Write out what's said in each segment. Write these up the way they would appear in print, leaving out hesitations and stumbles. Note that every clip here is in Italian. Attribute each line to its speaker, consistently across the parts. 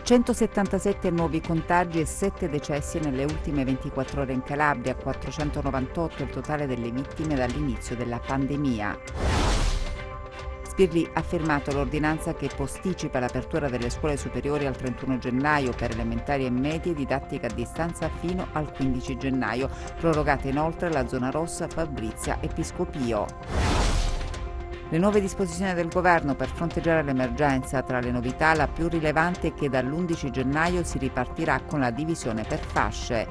Speaker 1: 177 nuovi contagi e 7 decessi nelle ultime 24 ore in Calabria, 498 il totale delle vittime dall'inizio della pandemia. Spirlì ha firmato l'ordinanza che posticipa l'apertura delle scuole superiori al 31 gennaio per elementari e medie, didattica a distanza fino al 15 gennaio, prorogata inoltre la zona rossa Fabrizia e Piscopio. Le nuove disposizioni del governo per fronteggiare l'emergenza, tra le novità la più rilevante è che dall'11 gennaio si ripartirà con la divisione per fasce.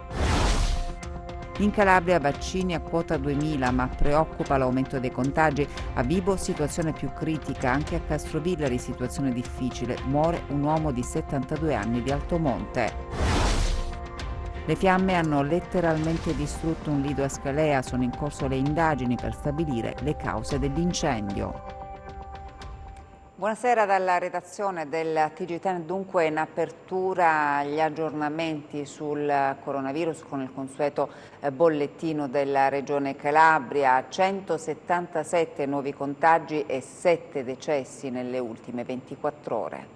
Speaker 1: In Calabria vaccini a quota 2000, ma preoccupa l'aumento dei contagi. A Vibo situazione più critica, anche a Castrovillari situazione difficile. Muore un uomo di 72 anni di Altomonte. Le fiamme hanno letteralmente distrutto un lido a Scalea, sono in corso le indagini per stabilire le cause dell'incendio. Buonasera dalla redazione del TG10, dunque in apertura gli aggiornamenti sul coronavirus con il consueto bollettino della Regione Calabria, 177 nuovi contagi e 7 decessi nelle ultime 24 ore.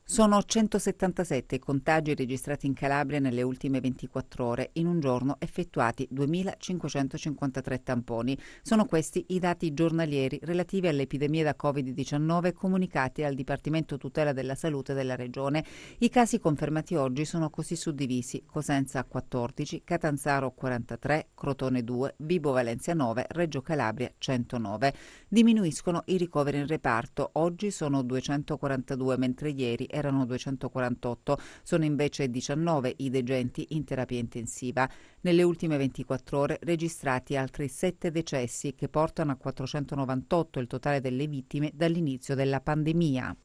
Speaker 1: Sono 177 i contagi registrati in Calabria nelle ultime 24 ore, in un giorno effettuati 2.553 tamponi. Sono questi i dati giornalieri relativi all'epidemia da Covid-19 comunicati al Dipartimento Tutela della Salute della Regione. I casi confermati oggi sono così suddivisi: Cosenza 14, Catanzaro 43, Crotone 2, Vibo Valentia 9, Reggio Calabria 109. Diminuiscono i ricoveri in reparto, oggi sono 242 mentre ieri erano 248, sono invece 19 i degenti in terapia intensiva. Nelle ultime 24 ore registrati altri 7 decessi che portano a 498 il totale delle vittime dall'inizio della pandemia.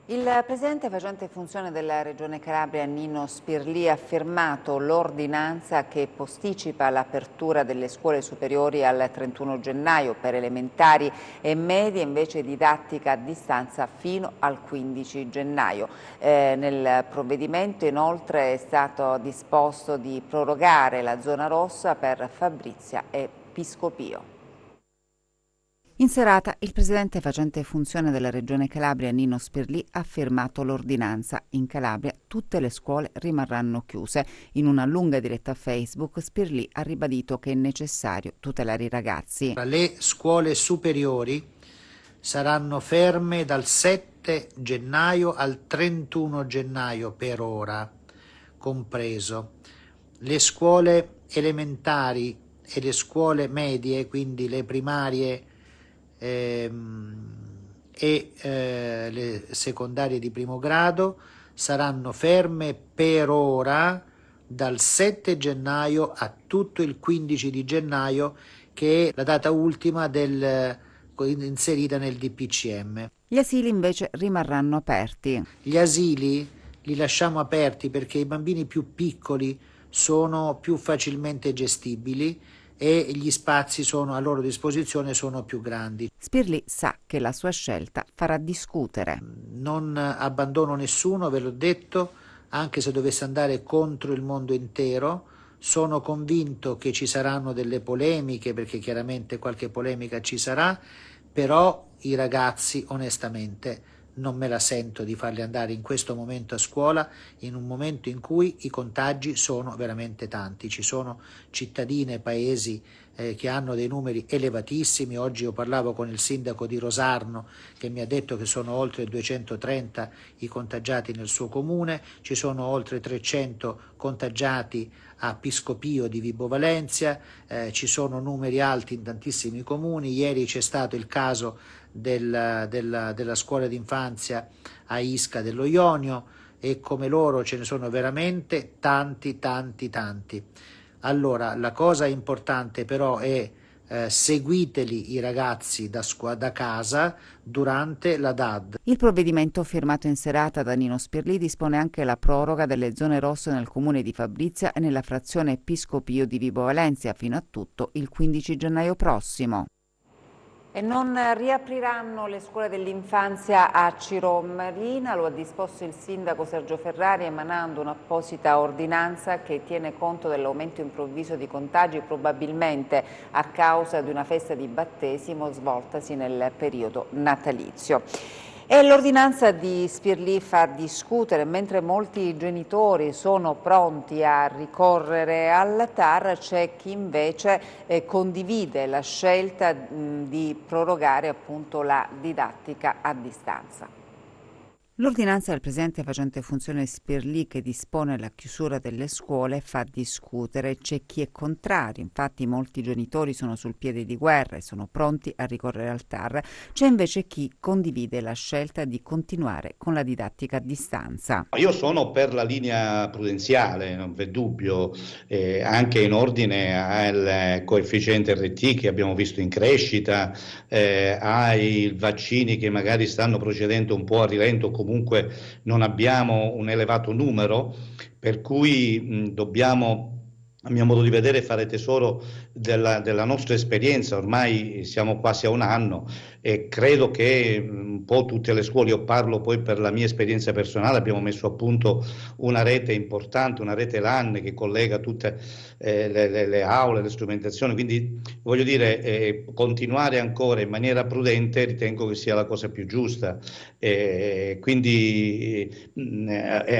Speaker 1: Il presidente facente funzione della Regione Calabria, Nino Spirlì, ha firmato l'ordinanza che posticipa l'apertura delle scuole superiori al 31 gennaio per elementari e medie, invece didattica a distanza fino al 15 gennaio. Nel provvedimento inoltre è stato disposto di prorogare la zona rossa per Fabrizia e Piscopio. In serata il presidente facente funzione della Regione Calabria, Nino Spirlì, ha firmato l'ordinanza. In Calabria tutte le scuole rimarranno chiuse. In una lunga diretta Facebook, Spirlì ha ribadito che è necessario tutelare i ragazzi.
Speaker 2: Le scuole superiori saranno ferme dal 7 gennaio al 31 gennaio per ora, compreso. Le scuole elementari e le scuole medie, quindi le primarie le secondarie di primo grado, saranno ferme per ora dal 7 gennaio a tutto il 15 di gennaio, che è la data ultima inserita nel DPCM.
Speaker 1: Gli asili invece rimarranno aperti.
Speaker 2: Gli asili li lasciamo aperti perché i bambini più piccoli sono più facilmente gestibili e gli spazi a loro disposizione sono più grandi.
Speaker 1: Spirlì sa che la sua scelta farà discutere.
Speaker 2: Non abbandono nessuno, ve l'ho detto, anche se dovesse andare contro il mondo intero. Sono convinto che ci saranno delle polemiche, perché chiaramente qualche polemica ci sarà, però i ragazzi onestamente non me la sento di farli andare in questo momento a scuola, in un momento in cui i contagi sono veramente tanti. Ci sono cittadine, paesi che hanno dei numeri elevatissimi. Oggi io parlavo con il sindaco di Rosarno che mi ha detto che sono oltre 230 i contagiati nel suo comune, ci sono oltre 300 contagiati a Piscopio di Vibo Valentia, ci sono numeri alti in tantissimi comuni. Ieri c'è stato il caso della scuola d'infanzia a Isca dello Ionio, e come loro ce ne sono veramente tanti. Allora la cosa importante però è seguiteli i ragazzi da casa durante la DAD.
Speaker 1: Il provvedimento firmato in serata da Nino Spirlì dispone anche la proroga delle zone rosse nel comune di Fabrizia e nella frazione Piscopio di Vibo Valentia fino a tutto il 15 gennaio prossimo. E non riapriranno le scuole dell'infanzia a Ciro Marina, lo ha disposto il sindaco Sergio Ferrari emanando un'apposita ordinanza che tiene conto dell'aumento improvviso di contagi, probabilmente a causa di una festa di battesimo svoltasi nel periodo natalizio. E l'ordinanza di Spirlì fa discutere, mentre molti genitori sono pronti a ricorrere al TAR, c'è chi invece condivide la scelta di prorogare appunto la didattica a distanza. L'ordinanza del presidente facente funzione Spirlì, che dispone la chiusura delle scuole, fa discutere. C'è chi è contrario, infatti molti genitori sono sul piede di guerra e sono pronti a ricorrere al TAR. C'è invece chi condivide la scelta di continuare con la didattica a distanza.
Speaker 3: Io sono per la linea prudenziale, non v'è dubbio, anche in ordine al coefficiente RT che abbiamo visto in crescita, ai vaccini che magari stanno procedendo un po' a rilento, comunque non abbiamo un elevato numero, per cui dobbiamo, a mio modo di vedere, fare tesoro della nostra esperienza. Ormai siamo quasi a un anno e credo che un po' tutte le scuole, io parlo poi per la mia esperienza personale, abbiamo messo a punto una rete importante, una rete LAN che collega tutte le aule, le strumentazioni, quindi voglio dire, continuare ancora in maniera prudente ritengo che sia la cosa più giusta, quindi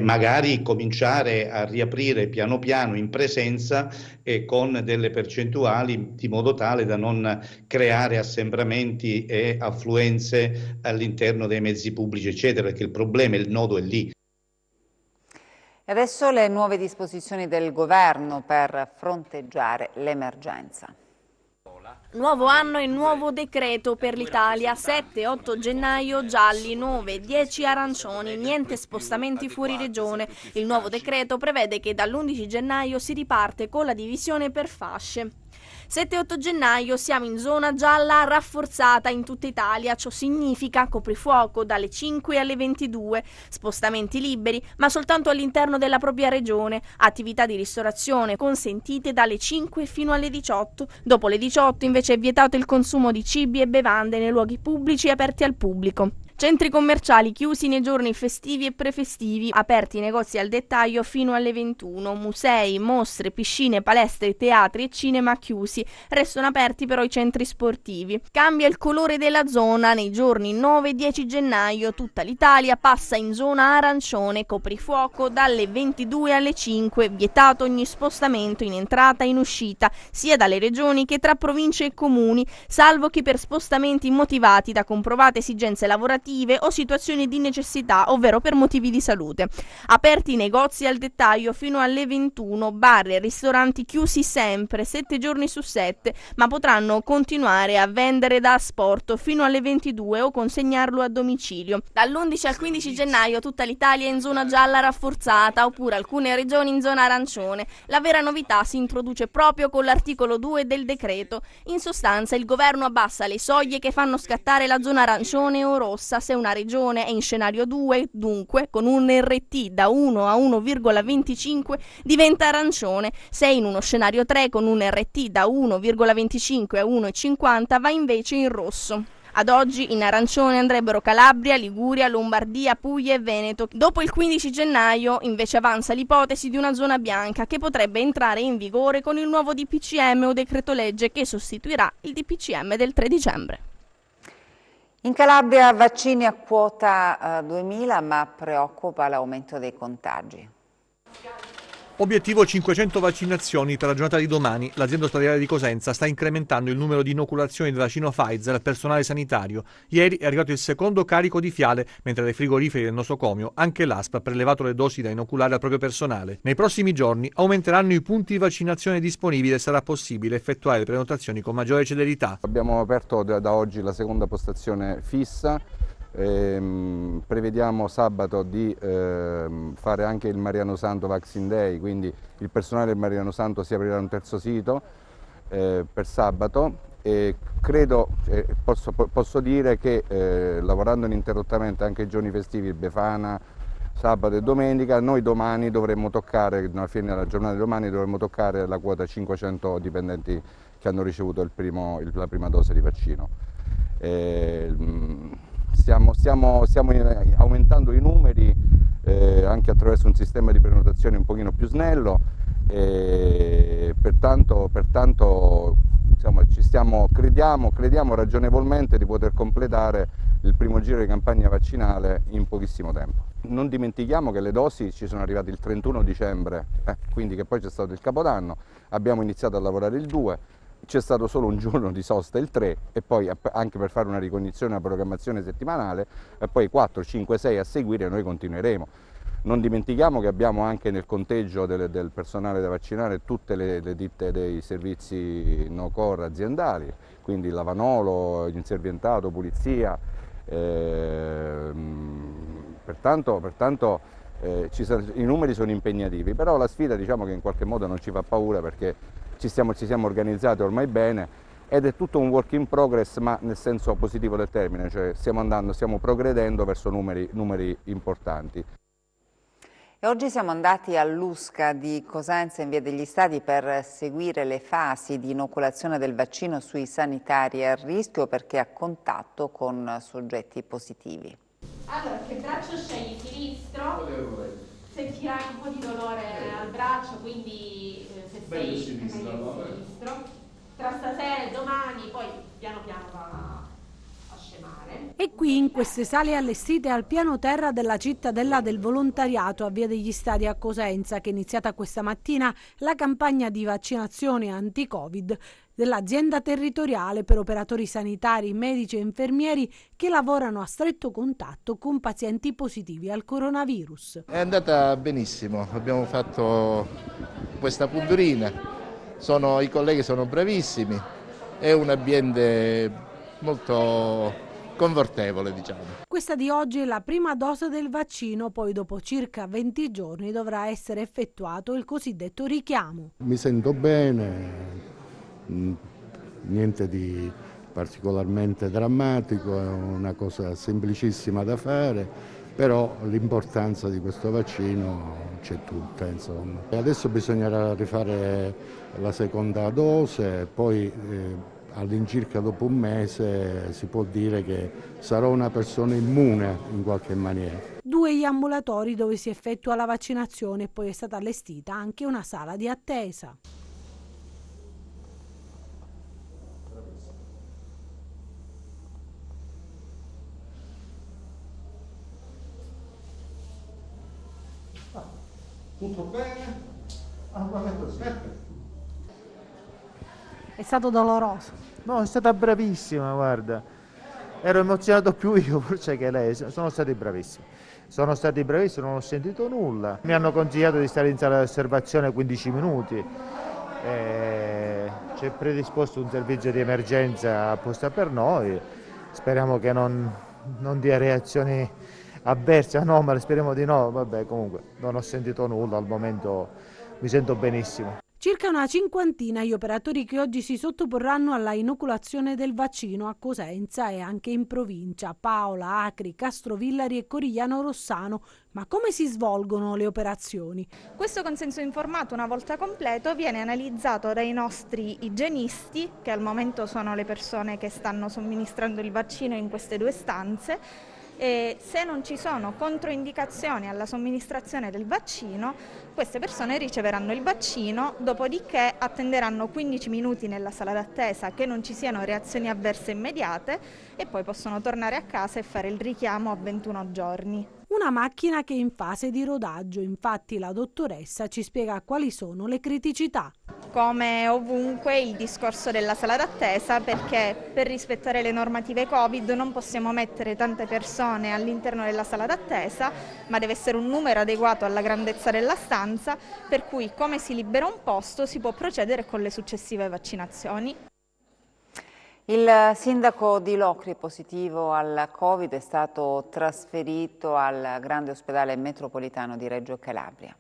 Speaker 3: magari cominciare a riaprire piano piano in presenza e con delle percentuali, di modo tale da non creare assembramenti e affluenze all'interno dei mezzi pubblici, eccetera, perché il problema, il nodo è lì.
Speaker 1: Adesso le nuove disposizioni del governo per fronteggiare l'emergenza.
Speaker 4: Nuovo anno e nuovo decreto per l'Italia, 7-8 gennaio gialli, 9-10 arancioni, niente spostamenti fuori regione. Il nuovo decreto prevede che dall'11 gennaio si riparte con la divisione per fasce. 7-8 gennaio siamo in zona gialla rafforzata in tutta Italia, ciò significa coprifuoco dalle 5 alle 22, spostamenti liberi ma soltanto all'interno della propria regione, attività di ristorazione consentite dalle 5 fino alle 18, dopo le 18 invece è vietato il consumo di cibi e bevande nei luoghi pubblici aperti al pubblico. Centri commerciali chiusi nei giorni festivi e prefestivi, aperti i negozi al dettaglio fino alle 21, musei, mostre, piscine, palestre, teatri e cinema chiusi, restano aperti però i centri sportivi. Cambia il colore della zona, nei giorni 9 e 10 gennaio tutta l'Italia passa in zona arancione, coprifuoco dalle 22 alle 5, vietato ogni spostamento in entrata e in uscita, sia dalle regioni che tra province e comuni, salvo che per spostamenti motivati da comprovate esigenze lavorative o situazioni di necessità, ovvero per motivi di salute. Aperti i negozi al dettaglio fino alle 21, bar e ristoranti chiusi sempre, 7 giorni su 7, ma potranno continuare a vendere da asporto fino alle 22 o consegnarlo a domicilio. Dall'11 al 15 gennaio tutta l'Italia è in zona gialla rafforzata, oppure alcune regioni in zona arancione. La vera novità si introduce proprio con l'articolo 2 del decreto. In sostanza il governo abbassa le soglie che fanno scattare la zona arancione o rossa se una regione è in scenario 2, dunque con un RT da 1 a 1,25 diventa arancione, se è in uno scenario 3 con un RT da 1,25 a 1,50 va invece in rosso. Ad oggi in arancione andrebbero Calabria, Liguria, Lombardia, Puglia e Veneto. Dopo il 15 gennaio invece avanza l'ipotesi di una zona bianca che potrebbe entrare in vigore con il nuovo DPCM o decreto legge che sostituirà il DPCM del 3 dicembre.
Speaker 1: In Calabria vaccini a quota 2000, ma preoccupa l'aumento dei contagi.
Speaker 5: Obiettivo 500 vaccinazioni per la giornata di domani. L'azienda ospedaliera di Cosenza sta incrementando il numero di inoculazioni del vaccino Pfizer al personale sanitario. Ieri è arrivato il secondo carico di fiale, mentre dai frigoriferi del nosocomio anche l'ASP ha prelevato le dosi da inoculare al proprio personale. Nei prossimi giorni aumenteranno i punti di vaccinazione disponibili e sarà possibile effettuare le prenotazioni con maggiore celerità.
Speaker 6: Abbiamo aperto da oggi la seconda postazione fissa. Prevediamo sabato di fare anche il Mariano Santo Vaccine Day, quindi il personale del Mariano Santo si aprirà un terzo sito per sabato e credo, posso dire che lavorando ininterrottamente anche i giorni festivi, Befana, sabato e domenica, noi domani dovremmo toccare, alla fine della giornata di domani dovremmo toccare la quota 500 dipendenti che hanno ricevuto la prima dose di vaccino. Stiamo aumentando i numeri anche attraverso un sistema di prenotazione un pochino più snello e pertanto insomma, crediamo ragionevolmente di poter completare il primo giro di campagna vaccinale in pochissimo tempo. Non dimentichiamo che le dosi ci sono arrivate il 31 dicembre, quindi che poi c'è stato il Capodanno, abbiamo iniziato a lavorare il 2, c'è stato solo un giorno di sosta il 3 e poi anche per fare una ricognizione, una programmazione settimanale e poi 4, 5, 6 a seguire noi continueremo. Non dimentichiamo che abbiamo anche nel conteggio del personale da vaccinare tutte le ditte dei servizi no-core aziendali, quindi Lavanolo, inservientato, pulizia. Pertanto i numeri sono impegnativi, però la sfida diciamo che in qualche modo non ci fa paura perché ci siamo organizzati ormai bene ed è tutto un work in progress, ma nel senso positivo del termine, cioè stiamo progredendo verso numeri importanti.
Speaker 1: E oggi siamo andati all'Usca di Cosenza in Via degli Stadi per seguire le fasi di inoculazione del vaccino sui sanitari a rischio perché a contatto con soggetti positivi.
Speaker 7: Allora, che braccio scegli? Sinistro? Sentirai un po' di dolore al braccio, quindi se sei sinistro. Tra stasera e domani poi piano piano va a scemare.
Speaker 8: E qui in queste sale allestite al piano terra della cittadella del volontariato a Via degli Stadi a Cosenza, che è iniziata questa mattina la campagna di vaccinazione anti-Covid dell'azienda territoriale per operatori sanitari, medici e infermieri che lavorano a stretto contatto con pazienti positivi al coronavirus.
Speaker 9: È andata benissimo, abbiamo fatto questa punturina, i colleghi sono bravissimi, è un ambiente molto confortevole, diciamo.
Speaker 8: Questa di oggi è la prima dose del vaccino, poi dopo circa 20 giorni dovrà essere effettuato il cosiddetto richiamo.
Speaker 10: Mi sento bene. Niente di particolarmente drammatico, è una cosa semplicissima da fare, però l'importanza di questo vaccino c'è tutta, insomma. E adesso bisognerà rifare la seconda dose, poi all'incirca dopo un mese si può dire che sarò una persona immune in qualche maniera.
Speaker 8: 2 gli ambulatori dove si effettua la vaccinazione e poi è stata allestita anche una sala di attesa.
Speaker 9: Tutto bene?
Speaker 8: È stato doloroso?
Speaker 11: No, è stata bravissima, guarda. Ero emozionato più io forse che lei, sono stati bravissimi. Non ho sentito nulla. Mi hanno consigliato di stare in sala di osservazione 15 minuti. C'è predisposto un servizio di emergenza apposta per noi. Speriamo che non dia reazioni avverse, anomale, speriamo di no. Vabbè, comunque non ho sentito nulla, al momento mi sento benissimo.
Speaker 8: Circa una cinquantina gli operatori che oggi si sottoporranno alla inoculazione del vaccino a Cosenza e anche in provincia, Paola, Acri, Castrovillari e Corigliano Rossano. Ma come si svolgono le operazioni?
Speaker 12: Questo consenso informato, una volta completo, viene analizzato dai nostri igienisti, che al momento sono le persone che stanno somministrando il vaccino in queste 2 stanze. E se non ci sono controindicazioni alla somministrazione del vaccino, queste persone riceveranno il vaccino, dopodiché attenderanno 15 minuti nella sala d'attesa che non ci siano reazioni avverse immediate e poi possono tornare a casa e fare il richiamo a 21 giorni.
Speaker 8: Una macchina che è in fase di rodaggio, infatti la dottoressa ci spiega quali sono le criticità.
Speaker 12: Come ovunque il discorso della sala d'attesa, perché per rispettare le normative Covid non possiamo mettere tante persone all'interno della sala d'attesa, ma deve essere un numero adeguato alla grandezza della stanza, per cui come si libera un posto si può procedere con le successive vaccinazioni.
Speaker 1: Il sindaco di Locri positivo al Covid è stato trasferito al grande ospedale metropolitano di Reggio Calabria.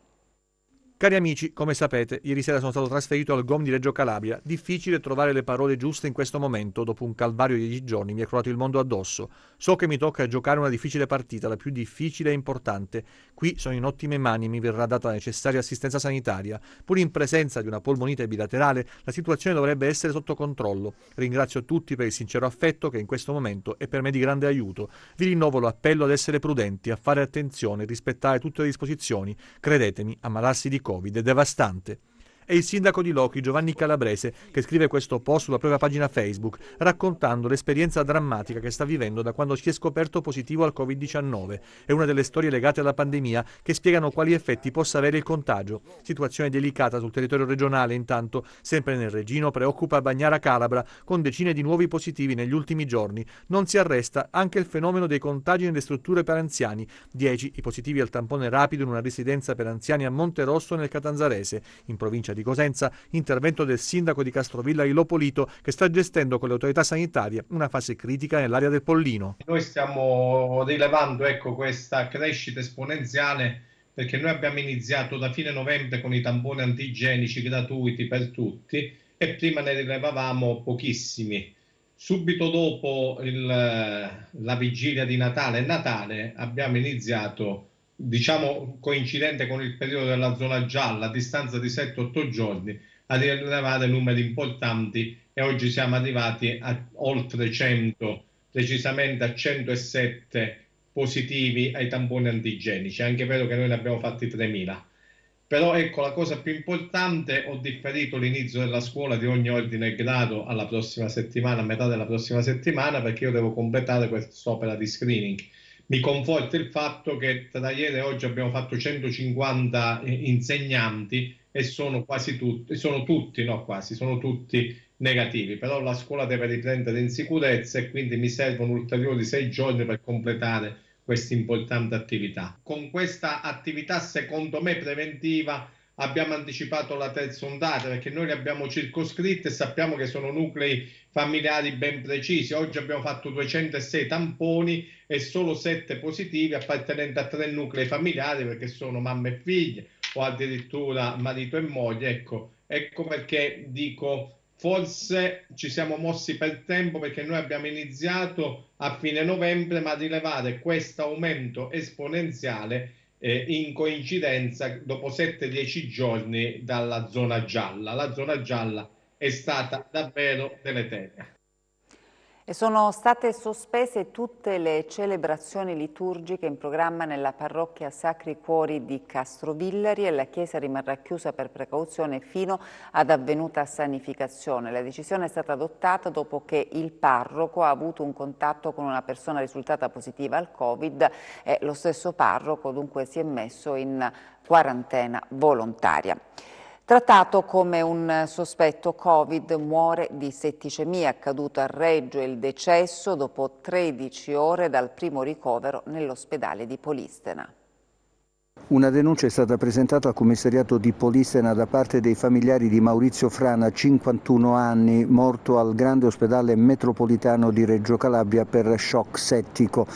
Speaker 5: Cari amici, come sapete, ieri sera sono stato trasferito al GOM di Reggio Calabria. Difficile trovare le parole giuste in questo momento. Dopo un calvario di 10 giorni mi è crollato il mondo addosso. So che mi tocca giocare una difficile partita, la più difficile e importante. Qui sono in ottime mani e mi verrà data la necessaria assistenza sanitaria. Pur in presenza di una polmonite bilaterale, la situazione dovrebbe essere sotto controllo. Ringrazio tutti per il sincero affetto che in questo momento è per me di grande aiuto. Vi rinnovo l'appello ad essere prudenti, a fare attenzione, rispettare tutte le disposizioni. Credetemi, ammalarsi di Covid è devastante. È il sindaco di Locri, Giovanni Calabrese, che scrive questo post sulla propria pagina Facebook, raccontando l'esperienza drammatica che sta vivendo da quando si è scoperto positivo al Covid-19. È una delle storie legate alla pandemia che spiegano quali effetti possa avere il contagio. Situazione delicata sul territorio regionale, intanto, sempre nel Regino, preoccupa Bagnara Calabra, con decine di nuovi positivi negli ultimi giorni. Non si arresta anche il fenomeno dei contagi nelle strutture per anziani. 10 i positivi al tampone rapido in una residenza per anziani a Monterosso nel Catanzarese. In provincia di Cosenza, intervento del sindaco di Castrovilla Ilopolito, che sta gestendo con le autorità sanitarie una fase critica nell'area del Pollino.
Speaker 13: Noi stiamo rilevando questa crescita esponenziale perché noi abbiamo iniziato da fine novembre con i tamponi antigenici gratuiti per tutti e prima ne rilevavamo pochissimi. Subito dopo la vigilia di Natale e Natale abbiamo iniziato, diciamo coincidente con il periodo della zona gialla, a distanza di 7-8 giorni, a rilevare numeri importanti e oggi siamo arrivati a oltre 100, precisamente a 107 positivi ai tamponi antigenici. È anche vero che noi ne abbiamo fatti 3.000. Però ecco, la cosa più importante, ho differito l'inizio della scuola di ogni ordine e grado alla prossima settimana, a metà della prossima settimana, perché io devo completare quest'opera di screening. Mi conforta il fatto che tra ieri e oggi abbiamo fatto 150 insegnanti e sono tutti negativi, però la scuola deve riprendere in sicurezza e quindi mi servono ulteriori 6 giorni per completare questa importante attività. Con questa attività, secondo me, preventiva, abbiamo anticipato la terza ondata, perché noi le abbiamo circoscritte e sappiamo che sono nuclei familiari ben precisi. Oggi abbiamo fatto 206 tamponi e solo 7 positivi appartenenti a 3 nuclei familiari, perché sono mamma e figlie o addirittura marito e moglie. Ecco perché dico, forse ci siamo mossi per tempo, perché noi abbiamo iniziato a fine novembre, ma a rilevare questo aumento esponenziale in coincidenza dopo 7-10 giorni dalla zona gialla. La zona gialla è stata davvero deleteria.
Speaker 1: E sono state sospese tutte le celebrazioni liturgiche in programma nella parrocchia Sacri Cuori di Castrovillari e la chiesa rimarrà chiusa per precauzione fino ad avvenuta sanificazione. La decisione è stata adottata dopo che il parroco ha avuto un contatto con una persona risultata positiva al Covid e lo stesso parroco dunque si è messo in quarantena volontaria. Trattato come un sospetto Covid, muore di setticemia, accaduto a Reggio il decesso dopo 13 ore dal primo ricovero nell'ospedale di Polistena.
Speaker 14: Una denuncia è stata presentata al commissariato di Polistena da parte dei familiari di Maurizio Frana, 51 anni, morto al grande ospedale metropolitano di Reggio Calabria per shock settico.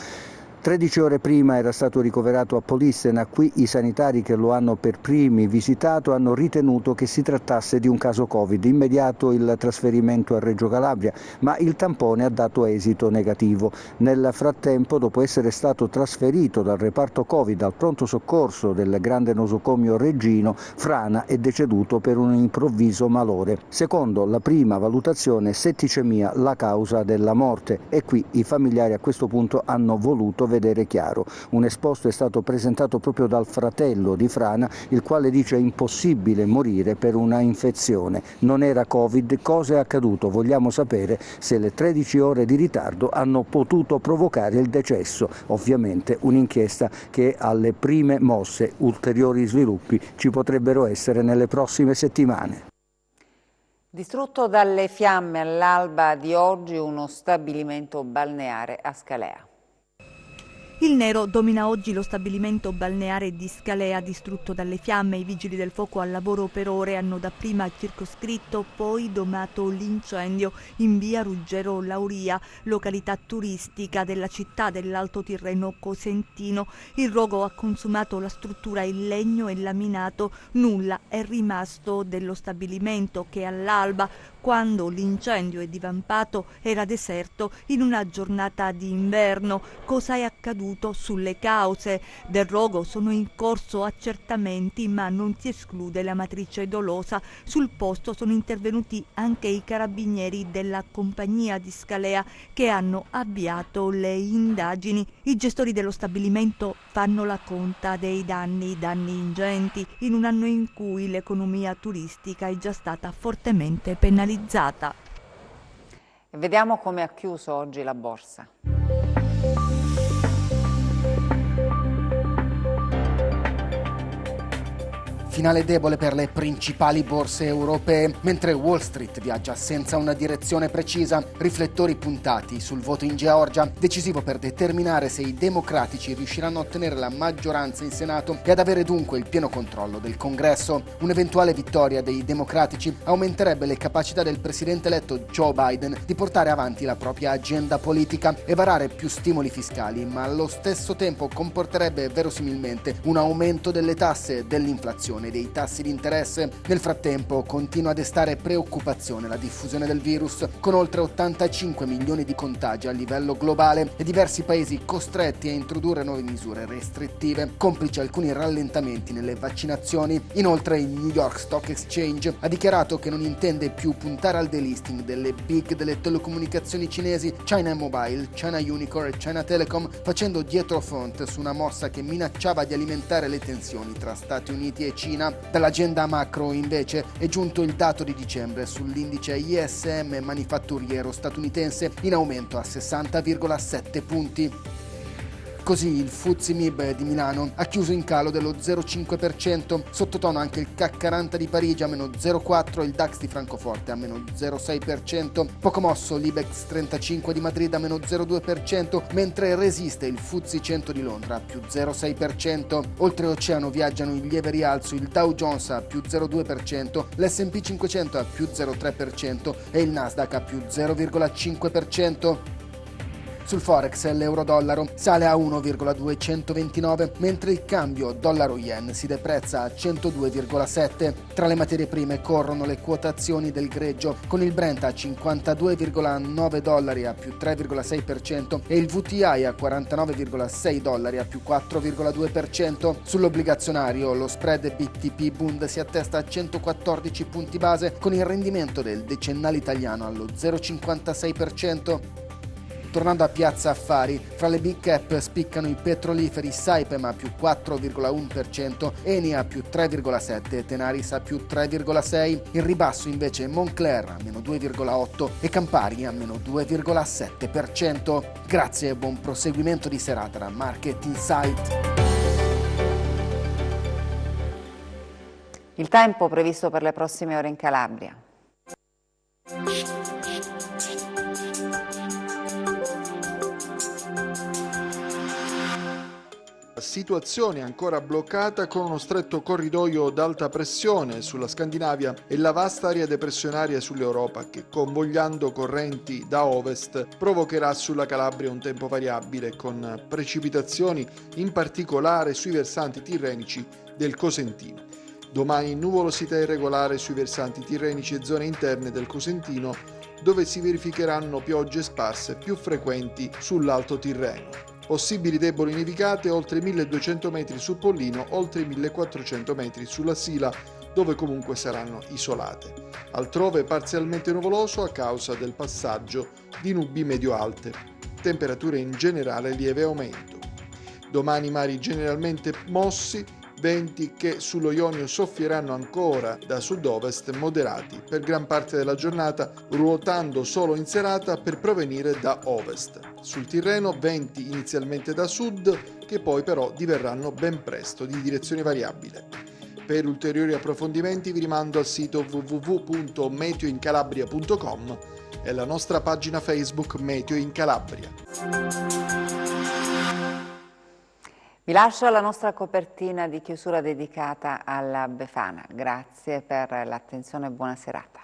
Speaker 14: 13 ore prima era stato ricoverato a Polistena. Qui i sanitari che lo hanno per primi visitato hanno ritenuto che si trattasse di un caso Covid. Immediato il trasferimento a Reggio Calabria, ma il tampone ha dato esito negativo. Nel frattempo, dopo essere stato trasferito dal reparto Covid al pronto soccorso del grande nosocomio reggino, Frana è deceduto per un improvviso malore. Secondo la prima valutazione, setticemia la causa della morte, e qui i familiari a questo punto hanno voluto vedere chiaro. Un esposto è stato presentato proprio dal fratello di Frana, il quale dice impossibile morire per una infezione. Non era Covid, cosa è accaduto? Vogliamo sapere se le 13 ore di ritardo hanno potuto provocare il decesso. Ovviamente un'inchiesta che alle prime mosse, ulteriori sviluppi ci potrebbero essere nelle prossime settimane.
Speaker 1: Distrutto dalle fiamme all'alba di oggi uno stabilimento balneare a Scalea.
Speaker 15: Il nero domina oggi lo stabilimento balneare di Scalea, distrutto dalle fiamme. I vigili del fuoco al lavoro per ore hanno dapprima circoscritto, poi domato l'incendio in via Ruggero Lauria, località turistica della città dell'Alto Tirreno cosentino. Il rogo ha consumato la struttura in legno e laminato. Nulla è rimasto dello stabilimento che all'alba, quando l'incendio è divampato, era deserto in una giornata di inverno. Cosa è accaduto accaduto, sulle cause. Del rogo sono in corso accertamenti, ma non si esclude la matrice dolosa. Sul posto sono intervenuti anche i carabinieri della compagnia di Scalea che hanno avviato le indagini. I gestori dello stabilimento fanno la conta dei danni ingenti in un anno in cui l'economia turistica è già stata fortemente penalizzata.
Speaker 1: Vediamo come ha chiuso oggi la borsa.
Speaker 16: Finale debole per le principali borse europee, mentre Wall Street viaggia senza una direzione precisa, riflettori puntati sul voto in Georgia, decisivo per determinare se i democratici riusciranno a ottenere la maggioranza in Senato e ad avere dunque il pieno controllo del Congresso. Un'eventuale vittoria dei democratici aumenterebbe le capacità del presidente eletto Joe Biden di portare avanti la propria agenda politica e varare più stimoli fiscali, ma allo stesso tempo comporterebbe verosimilmente un aumento delle tasse e dell'inflazione dei tassi di interesse. Nel frattempo continua a destare preoccupazione la diffusione del virus, con oltre 85 milioni di contagi a livello globale e diversi paesi costretti a introdurre nuove misure restrittive, complici alcuni rallentamenti nelle vaccinazioni. Inoltre il New York Stock Exchange ha dichiarato che non intende più puntare al delisting delle big delle telecomunicazioni cinesi China Mobile, China Unicor e China Telecom, facendo dietrofront su una mossa che minacciava di alimentare le tensioni tra Stati Uniti e Cina. Dall'agenda macro invece è giunto il dato di dicembre sull'indice ISM manifatturiero statunitense in aumento a 60,7 punti. Così il FTSE MIB di Milano ha chiuso in calo dello 0,5%, sottotono anche il CAC 40 di Parigi a meno 0,4% e il DAX di Francoforte a meno 0,6%, poco mosso l'Ibex 35 di Madrid a meno 0,2%, mentre resiste il FTSE 100 di Londra a più 0,6%. Oltreoceano viaggiano in lieve rialzo il Dow Jones a più 0,2%, l'S&P 500 a più 0,3% e il Nasdaq a più 0,5%. Sul Forex l'euro-dollaro sale a 1,229, mentre il cambio dollaro-yen si deprezza a 102,7. Tra le materie prime corrono le quotazioni del greggio, con il Brent a $52,9 a più 3,6% e il VTI a $49,6 a più 4,2%. Sull'obbligazionario lo spread BTP Bund si attesta a 114 punti base, con il rendimento del decennale italiano allo 0,56%. Tornando a Piazza Affari, fra le big cap spiccano i petroliferi Saipem a più 4,1%, Eni a più 3,7% e Tenaris a più 3,6%. In ribasso invece Moncler a meno 2,8% e Campari a meno 2,7%. Grazie e buon proseguimento di serata da Market Insight.
Speaker 1: Il tempo previsto per le prossime ore in Calabria.
Speaker 17: Situazione ancora bloccata con uno stretto corridoio d'alta pressione sulla Scandinavia e la vasta area depressionaria sull'Europa che, convogliando correnti da ovest, provocherà sulla Calabria un tempo variabile con precipitazioni in particolare sui versanti tirrenici del Cosentino. Domani nuvolosità irregolare sui versanti tirrenici e zone interne del Cosentino, dove si verificheranno piogge sparse più frequenti sull'Alto Tirreno. Possibili deboli nevicate oltre 1200 metri sul Pollino, oltre 1400 metri sulla Sila, dove comunque saranno isolate. Altrove parzialmente nuvoloso a causa del passaggio di nubi medio-alte. Temperature in generale lieve aumento. Domani mari generalmente mossi, venti che sullo Ionio soffieranno ancora da sud-ovest moderati per gran parte della giornata, ruotando solo in serata per provenire da ovest. Sul Tirreno venti inizialmente da sud che poi però diverranno ben presto di direzione variabile. Per ulteriori approfondimenti vi rimando al sito www.meteoincalabria.com e alla nostra pagina Facebook Meteo in Calabria.
Speaker 1: Vi lascio alla nostra copertina di chiusura dedicata alla Befana. Grazie per l'attenzione e buona serata.